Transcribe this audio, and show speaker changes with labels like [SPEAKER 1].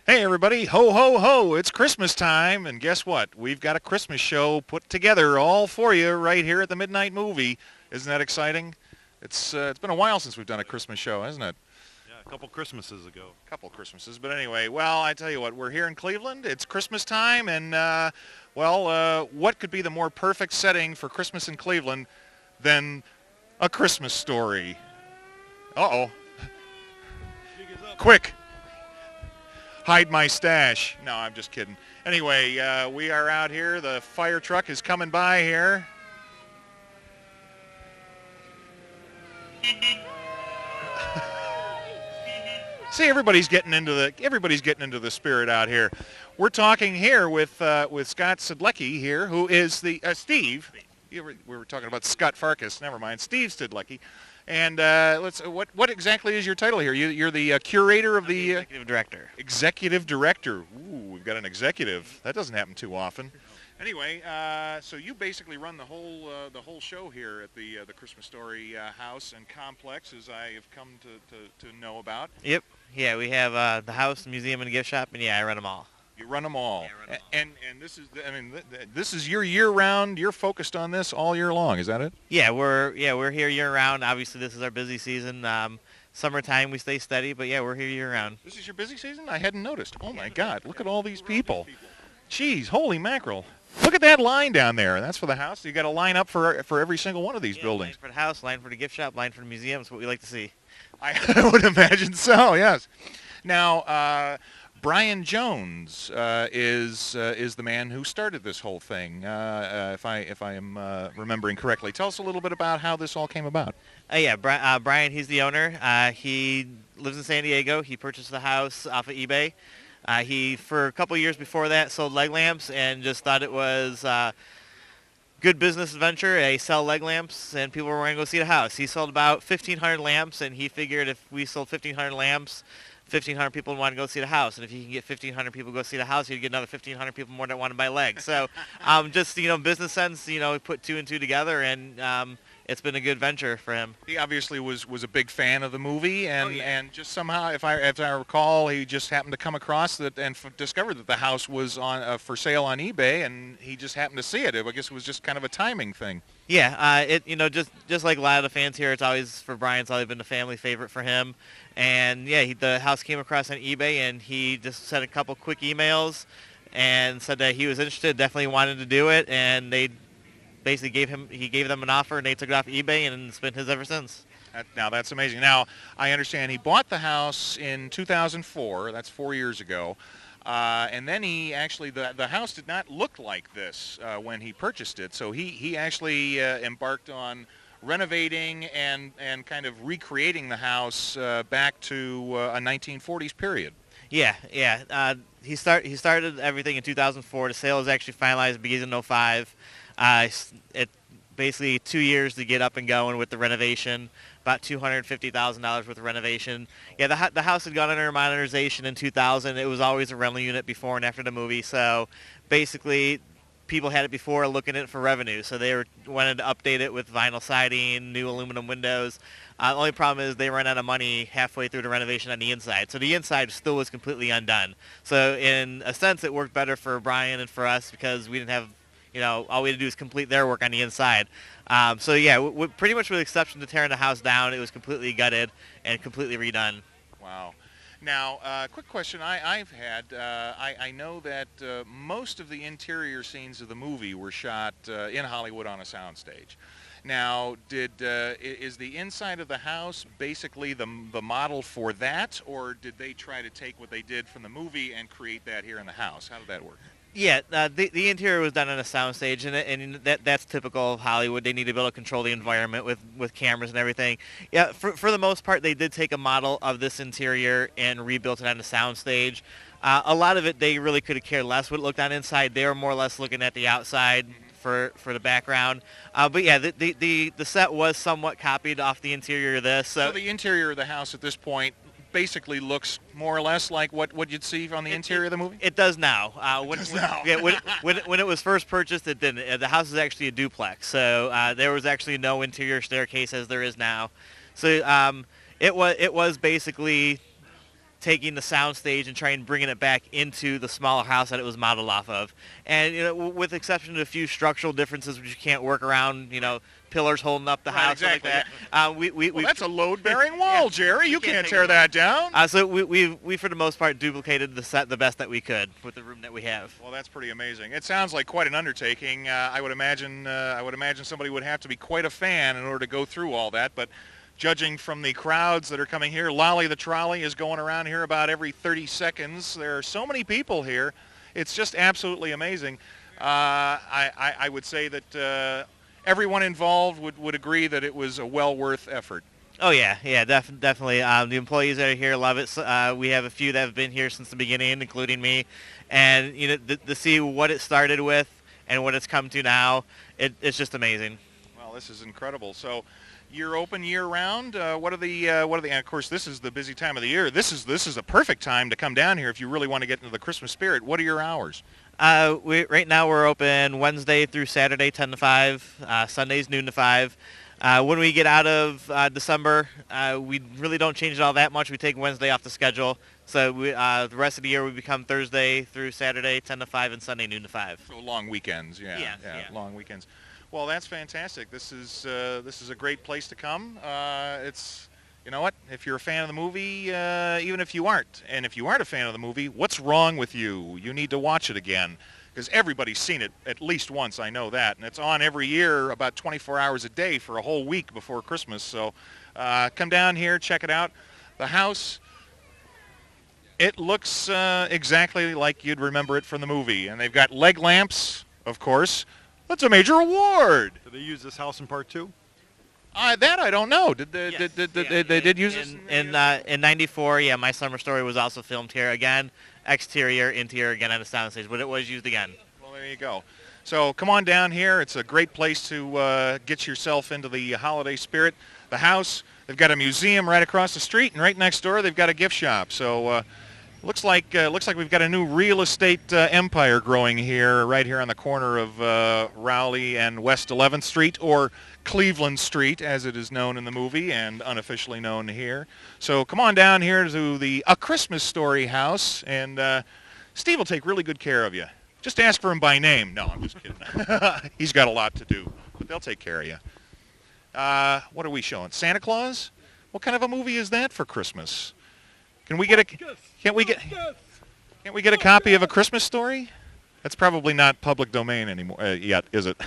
[SPEAKER 1] Hey everybody, ho ho ho, it's Christmas time, and guess what? We've got a Christmas show put together all for you right here at the Midnight Movie. Isn't that exciting? It's been a while since we've done a Christmas show, hasn't it?
[SPEAKER 2] Yeah, a couple Christmases ago.
[SPEAKER 1] A couple Christmases, but anyway, well, I tell you what, we're here in Cleveland, it's Christmas time, and what could be the more perfect setting for Christmas in Cleveland than a Christmas story? Uh-oh. Quick! Hide my stash. No, I'm just kidding. Anyway, we are out here. The fire truck is coming by here. See, everybody's getting into the spirit out here. We're talking here with Scott Sidlecki here, who is the Steve. We were talking about Scott Farkas. Never mind, Steve Sidlecki. And what exactly is your title here? You're the curator of the
[SPEAKER 3] executive director.
[SPEAKER 1] Executive director. Ooh, we've got an executive. That doesn't happen too often. Anyway, so you basically run the whole show here at the Christmas Story house and complex, as I have come to know about.
[SPEAKER 3] Yep. Yeah, we have the house, the museum, and the gift shop, and yeah, I run them all.
[SPEAKER 1] You run them all.
[SPEAKER 3] Yeah, I run them all.
[SPEAKER 1] And this is, I mean, this is your year-round. You're focused on this all year long. Is that it?
[SPEAKER 3] Yeah, we're here year-round. Obviously, this is our busy season. Summertime, we stay steady, but yeah, we're here year-round.
[SPEAKER 1] This is your busy season? I hadn't noticed. Oh my God! Look at all these people. Jeez, holy mackerel! Look at that line down there. That's for the house. You got to line up for every single one of these buildings.
[SPEAKER 3] Line for the house, line for the gift shop, line for the museum. It's what we like to see.
[SPEAKER 1] I would imagine so. Yes. Now, Brian Jones is the man who started this whole thing. If I am remembering correctly, tell us a little bit about how this all came about.
[SPEAKER 3] Yeah, Brian, he's the owner. He lives in San Diego. He purchased the house off of eBay. He, for a couple years before that, sold leg lamps and just thought it was good business venture. He sell leg lamps, and people were going to go see the house. He sold about 1,500 lamps, and he figured if we sold 1,500 lamps, 1,500 people would want to go see the house. And if you can get 1,500 people to go see the house, you'd get another 1,500 people more that want to buy legs. So just, business sense, we put two and two together, and it's been a good venture for him.
[SPEAKER 1] He obviously was a big fan of the movie, and,
[SPEAKER 3] Oh, yeah.
[SPEAKER 1] and just somehow, if I recall, he just happened to come across that and discovered that the house was on for sale on eBay, and he just happened to see it. I guess it was just kind of a timing thing.
[SPEAKER 3] Yeah, just like a lot of the fans here, it's always, for Brian, it's always been a family favorite for him. And yeah, the house came across on eBay, and he just sent a couple quick emails and said that he was interested, definitely wanted to do it, and they basically gave them an offer, and they took it off eBay, and it's been his ever since.
[SPEAKER 1] Now that's amazing. Now I understand he bought the house in 2004. That's 4 years ago. And then he actually, the house did not look like this when he purchased it. So he actually embarked on renovating and kind of recreating the house back to a 1940s period.
[SPEAKER 3] Yeah. He started everything in 2004. The sale was actually finalized beginning in 05. It basically 2 years to get up and going with the renovation. About $250,000 worth of renovation. Yeah, the house had gone under modernization in 2000. It was always a rental unit before and after the movie. So basically, people had it before looking at it for revenue. So they wanted to update it with vinyl siding, new aluminum windows. The only problem is they ran out of money halfway through the renovation on the inside. So the inside still was completely undone. So in a sense, it worked better for Brian and for us because we didn't have, all we had to do is complete their work on the inside. So yeah, pretty much with the exception of tearing the house down, it was completely gutted and completely redone.
[SPEAKER 1] Wow. Now, quick question I've had. I know that most of the interior scenes of the movie were shot in Hollywood on a soundstage. Now, is the inside of the house basically the model for that, or did they try to take what they did from the movie and create that here in the house? How did that work?
[SPEAKER 3] Yeah, the interior was done on a soundstage, and that's typical of Hollywood. They need to be able to control the environment with cameras and everything. Yeah, for the most part, they did take a model of this interior and rebuilt it on a soundstage. A lot of it, they really could have cared less what it looked on inside. They were more or less looking at the outside for the background. But yeah, the set was somewhat copied off the interior of this.
[SPEAKER 1] So the interior of the house at this point basically looks more or less like what you'd see on the interior of the movie?
[SPEAKER 3] It does now.
[SPEAKER 1] Now.
[SPEAKER 3] When it was first purchased, it didn't. The house is actually a duplex, so there was actually no interior staircase as there is now. So it was basically taking the sound stage and trying bringing it back into the smaller house that it was modeled off of. And with exception to a few structural differences which you can't work around, pillars holding up the
[SPEAKER 1] Right,
[SPEAKER 3] house,
[SPEAKER 1] exactly,
[SPEAKER 3] stuff like that.
[SPEAKER 1] Well, that's a load-bearing wall, Jerry. You can't tear that down.
[SPEAKER 3] So we for the most part duplicated the set the best that we could with the room that we have.
[SPEAKER 1] Well, that's pretty amazing. It sounds like quite an undertaking. I would imagine somebody would have to be quite a fan in order to go through all that. But judging from the crowds that are coming here, Lolly the Trolley is going around here about every 30 seconds. There are so many people here. It's just absolutely amazing. I would say that everyone involved would agree that it was a well worth effort.
[SPEAKER 3] Oh yeah, definitely. The employees that are here love it. We have a few that have been here since the beginning, including me, and to see what it started with and what it's come to now, it's just amazing.
[SPEAKER 1] Well, this is incredible. So, you're open year round. What are the? And of course, this is the busy time of the year. This is a perfect time to come down here if you really want to get into the Christmas spirit. What are your hours?
[SPEAKER 3] Right now we're open Wednesday through Saturday, 10 to 5. Sundays, noon to 5. When we get out of December, we really don't change it all that much. We take Wednesday off the schedule. So the rest of the year we become Thursday through Saturday, 10 to 5, and Sunday, noon to 5.
[SPEAKER 1] So long weekends, yeah, long weekends. Well, that's fantastic. This is a great place to come. It's, you know what? If you're a fan of the movie, even if you aren't, and if you aren't a fan of the movie, what's wrong with you? You need to watch it again. Because everybody's seen it at least once, I know that. And it's on every year about 24 hours a day for a whole week before Christmas. So come down here, check it out. The house, it looks exactly like you'd remember it from the movie. And they've got leg lamps, of course. That's a major award.
[SPEAKER 2] Did they use this house in part 2?
[SPEAKER 1] That I don't know. Did
[SPEAKER 3] Yes.
[SPEAKER 1] they did use this?
[SPEAKER 3] In '94? Yeah, My Summer Story was also filmed here again. Exterior, interior again on the sound stage, but it was used again.
[SPEAKER 1] Well, there you go. So come on down here. It's a great place to get yourself into the holiday spirit. The house, they've got a museum right across the street, and right next door they've got a gift shop. So looks like we've got a new real estate empire growing here, right here on the corner of Rowley and West 11th Street, or Cleveland Street, as it is known in the movie and unofficially known here. So come on down here to the A Christmas Story house, and Steve will take really good care of you. Just ask for him by name. No, I'm just kidding. He's got a lot to do, but they'll take care of you. What are we showing? Santa Claus? What kind of a movie is that for Christmas? Can't we get a copy of A Christmas Story? That's probably not public domain anymore yet, is it?